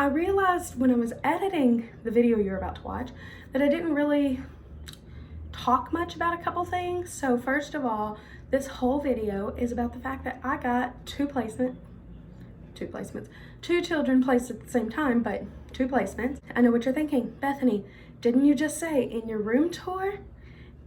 I realized when I was editing the video you're about to watch that I didn't really talk much about a couple things. So first of all, this whole video is about the fact that I got two children placed at the same time, but two placements. I know what you're thinking, Bethany, didn't you just say in your room tour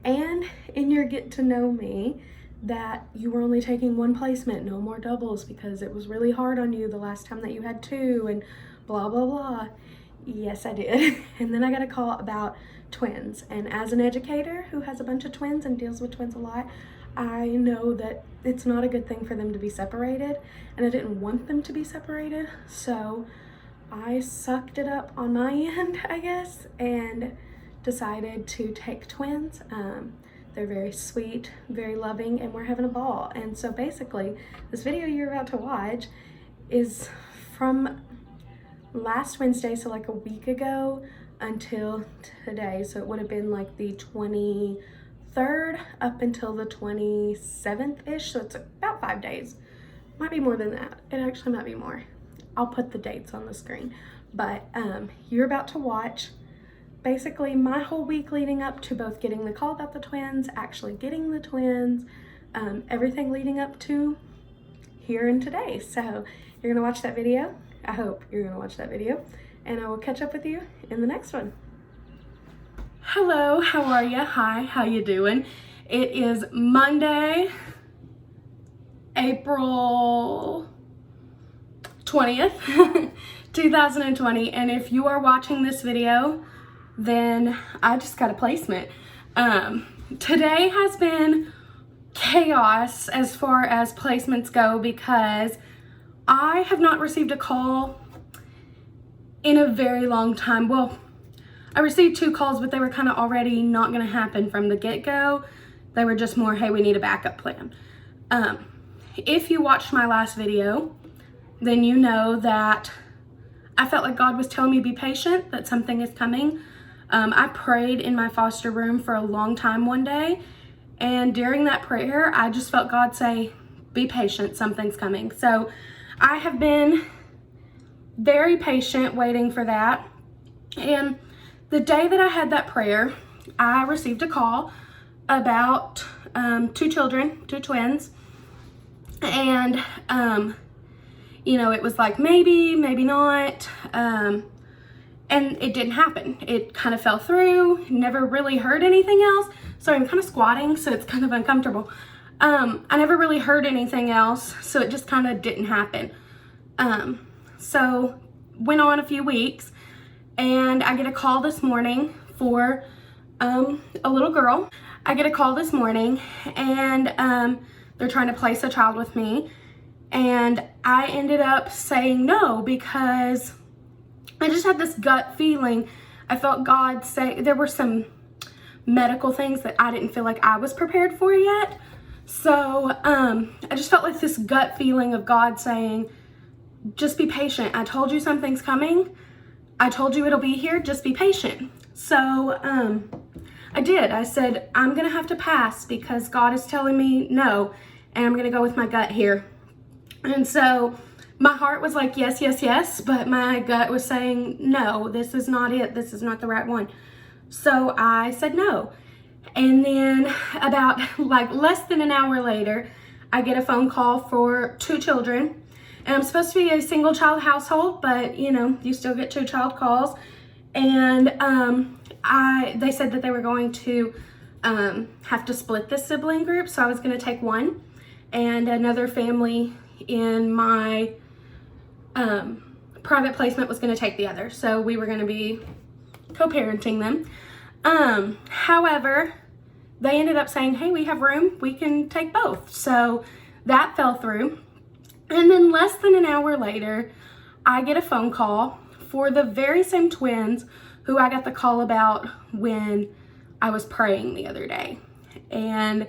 and in your get to know me that you were only taking one placement, no more doubles, because it was really hard on you the last time that you had two and blah, blah, blah. Yes, I did. And then I got a call about twins. And as an educator who has a bunch of twins and deals with twins a lot, I know that it's not a good thing for them to be separated, and I didn't want them to be separated. So I sucked it up on my end, I guess, and decided to take twins. They're very sweet, very loving, and we're having a ball. And so basically, this video you're about to watch is from last Wednesday, so like a week ago, until today. So it would have been like the 23rd up until the 27th-ish. So it's about 5 days. Might be more than that. It actually might be more. I'll put the dates on the screen. But you're about to watch basically my whole week leading up to both getting the call about the twins, actually getting the twins, everything leading up to here and today. So you're gonna watch that video. I hope you're gonna watch that video, and I will catch up with you in the next one. Hello, how are you? Hi, how you doing? It is Monday, April 20th, 2020, and if you are watching this video, then I just got a placement. Today has been chaos as far as placements go because I have not received a call in a very long time. Well, I received 2 calls, but they were kind of already not going to happen from the get-go. They were just more, hey, we need a backup plan. If you watched my last video, then you know that I felt like God was telling me be patient, that something is coming. I prayed in my foster room for a long time one day, and during that prayer, I just felt God say, be patient, something's coming. So I have been very patient waiting for that. And the day that I had that prayer, I received a call about 2 children, 2 twins. And, you know, it was like maybe, maybe not. And it didn't happen. It kind of fell through, never really heard anything else. Sorry, I'm kind of squatting, so it's kind of uncomfortable. I never really heard anything else, so it just kind of didn't happen. So went on a few weeks, and I get a call this morning for a little girl. I get a call this morning, and they're trying to place a child with me, and I ended up saying no because I just had this gut feeling. I felt God say there were some medical things that I didn't feel like I was prepared for yet. So I just felt like this gut feeling of God saying, just be patient. I told you something's coming. I told you it'll be here. Just be patient. So I did. I said, I'm going to have to pass because God is telling me no, and I'm going to go with my gut here. And so my heart was like, yes, yes, yes, but my gut was saying, no, this is not it. This is not the right one. So I said no. And then about like less than an hour later, I get a phone call for 2 children. And I'm supposed to be a single child household, but you know, you still get 2 child calls. And they said that they were going to have to split the sibling group. So I was going to take one, and another family in my private placement was going to take the other. So we were going to be co-parenting them. However, they ended up saying, hey, we have room, we can take both. So that fell through. And then less than an hour later, I get a phone call for the very same twins who I got the call about when I was praying the other day. And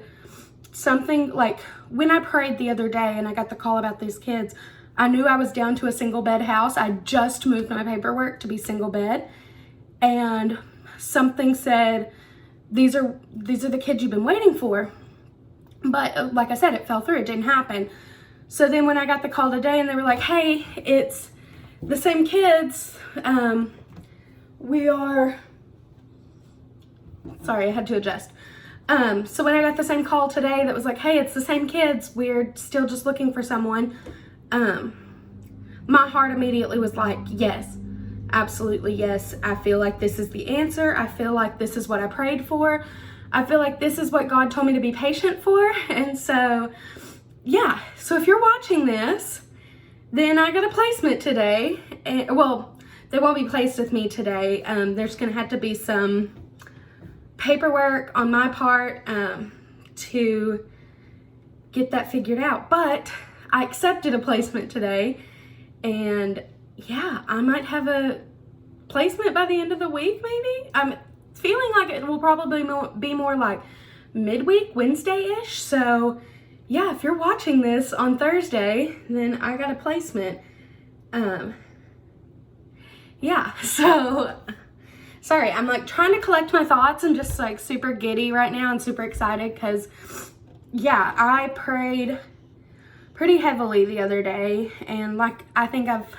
something like when I prayed the other day and I got the call about these kids, I knew I was down to a single bed house. I just moved my paperwork to be single bed, and something said, these are the kids you've been waiting for. But like I said, it fell through. It didn't happen. So then when I got the call today and they were like, hey, it's the same kids. We are, sorry, I had to adjust. So when I got the same call today that was like, hey, it's the same kids, we're still just looking for someone, my heart immediately was like, yes, absolutely yes. I feel like this is the answer. I feel like this is what I prayed for. I feel like this is what God told me to be patient for. And so, yeah. So if you're watching this, then I got a placement today. And, well, they won't be placed with me today. There's going to have to be some paperwork on my part to get that figured out. But I accepted a placement today. And yeah, I might have a placement by the end of the week, maybe. I'm feeling like it will probably be more like midweek, Wednesday-ish. So yeah, if you're watching this on Thursday, then I got a placement. Yeah, so sorry, I'm like trying to collect my thoughts and just like super giddy right now and super excited because yeah, I prayed pretty heavily the other day, and like I think I've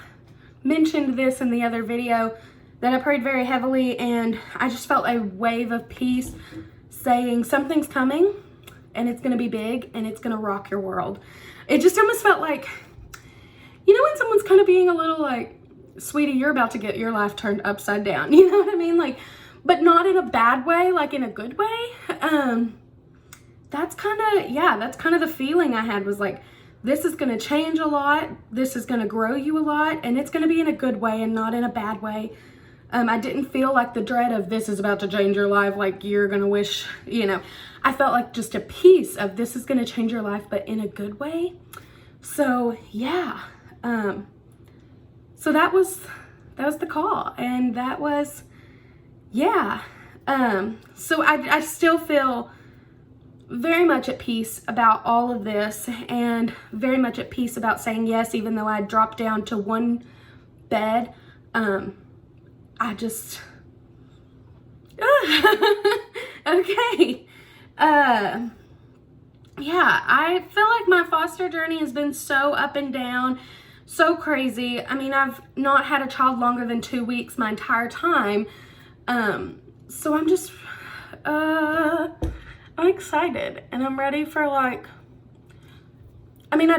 mentioned this in the other video, that I prayed very heavily, and I just felt a wave of peace saying something's coming and it's gonna be big and it's gonna rock your world. It just almost felt like, you know, when someone's kind of being a little like, sweetie, you're about to get your life turned upside down, you know what I mean? Like, but not in a bad way, like in a good way. That's kind of the feeling I had, was like, this is going to change a lot. This is going to grow you a lot, and it's going to be in a good way and not in a bad way. I didn't feel like the dread of this is about to change your life, like you're going to wish, you know. I felt like just a piece of this is going to change your life, but in a good way. So, yeah. So that was the call, and that was, yeah. So I still feel very much at peace about all of this, and very much at peace about saying yes, even though I dropped down to one bed. I just, okay. Yeah, I feel like my foster journey has been so up and down, so crazy. I mean, I've not had a child longer than 2 weeks my entire time. So I'm just, I'm excited, and I'm ready for like, I mean, I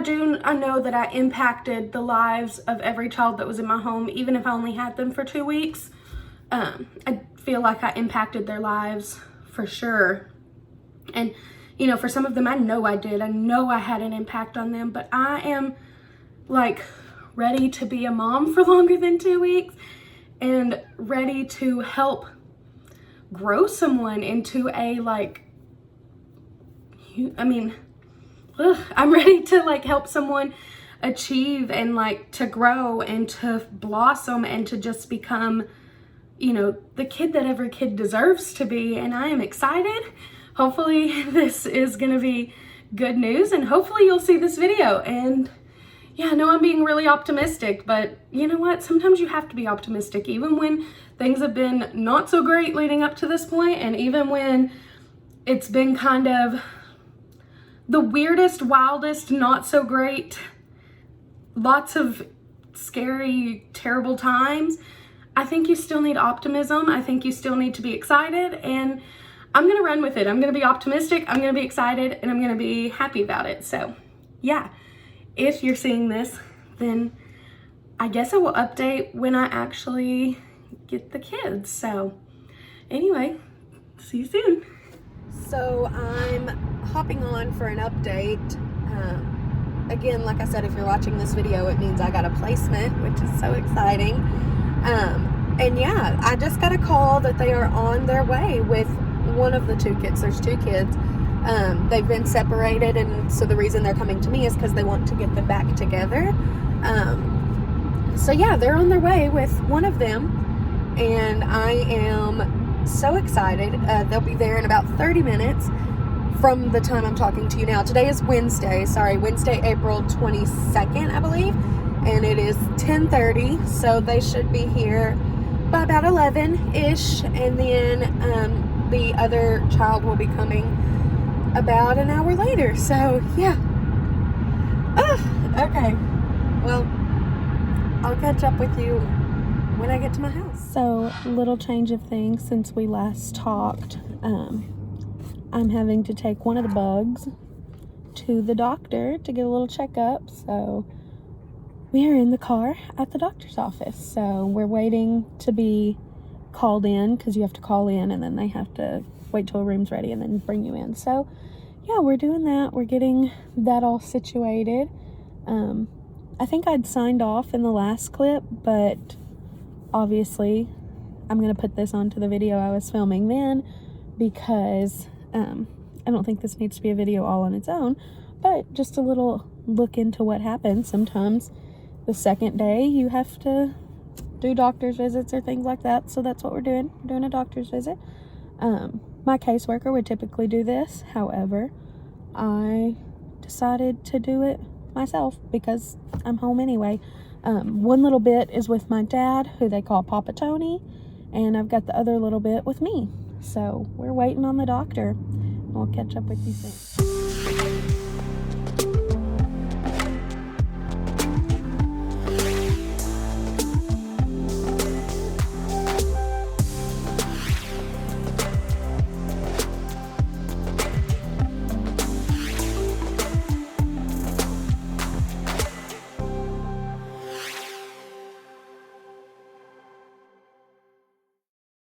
know that I impacted the lives of every child that was in my home, even if I only had them for 2 weeks. I feel like I impacted their lives for sure. And, you know, for some of them, I know I did. I know I had an impact on them, but I am like ready to be a mom for longer than 2 weeks, and ready to help grow someone into a like, I mean, I'm ready to like help someone achieve and like to grow and to blossom and to just become, you know, the kid that every kid deserves to be. And I am excited. Hopefully this is gonna be good news, and hopefully you'll see this video. And yeah, I know I'm being really optimistic, but you know what? Sometimes you have to be optimistic, even when things have been not so great leading up to this point, and even when it's been kind of the weirdest, wildest, not so great, lots of scary, terrible times. I think you still need optimism. I think you still need to be excited, and I'm gonna run with it. I'm gonna be optimistic, I'm gonna be excited, and I'm gonna be happy about it. So yeah, if you're seeing this, then I guess I will update when I actually get the kids. So anyway, see you soon. So I'm hopping on for an update. Again, like I said, if you're watching this video, it means I got a placement, which is so exciting. And yeah, I just got a call that they are on their way with one of the 2 kids. There's 2 kids. They've been separated, and so the reason they're coming to me is because they want to get them back together. So yeah, they're on their way with one of them, and I am so excited. They'll be there in about 30 minutes from the time I'm talking to you now. Today is Wednesday, April 22nd, I believe, and it is 10:30, so they should be here by about 11-ish, and then the other child will be coming about an hour later. So yeah. Okay, well, I'll catch up with you when I get to my house. So, little change of things since we last talked. I'm having to take one of the bugs to the doctor to get a little checkup. So, we are in the car at the doctor's office. So, we're waiting to be called in because you have to call in and then they have to wait till a room's ready and then bring you in. So, yeah, we're doing that. We're getting that all situated. I think I'd signed off in the last clip, but obviously I'm going to put this onto the video I was filming then because I don't think this needs to be a video all on its own, but just a little look into what happens. Sometimes the second day you have to do doctor's visits or things like that, so that's what we're doing. We're doing a doctor's visit. My caseworker would typically do this, however, I decided to do it myself because I'm home anyway. One little bit is with my dad, who they call Papa Tony, and I've got the other little bit with me. So we're waiting on the doctor. We'll catch up with you soon.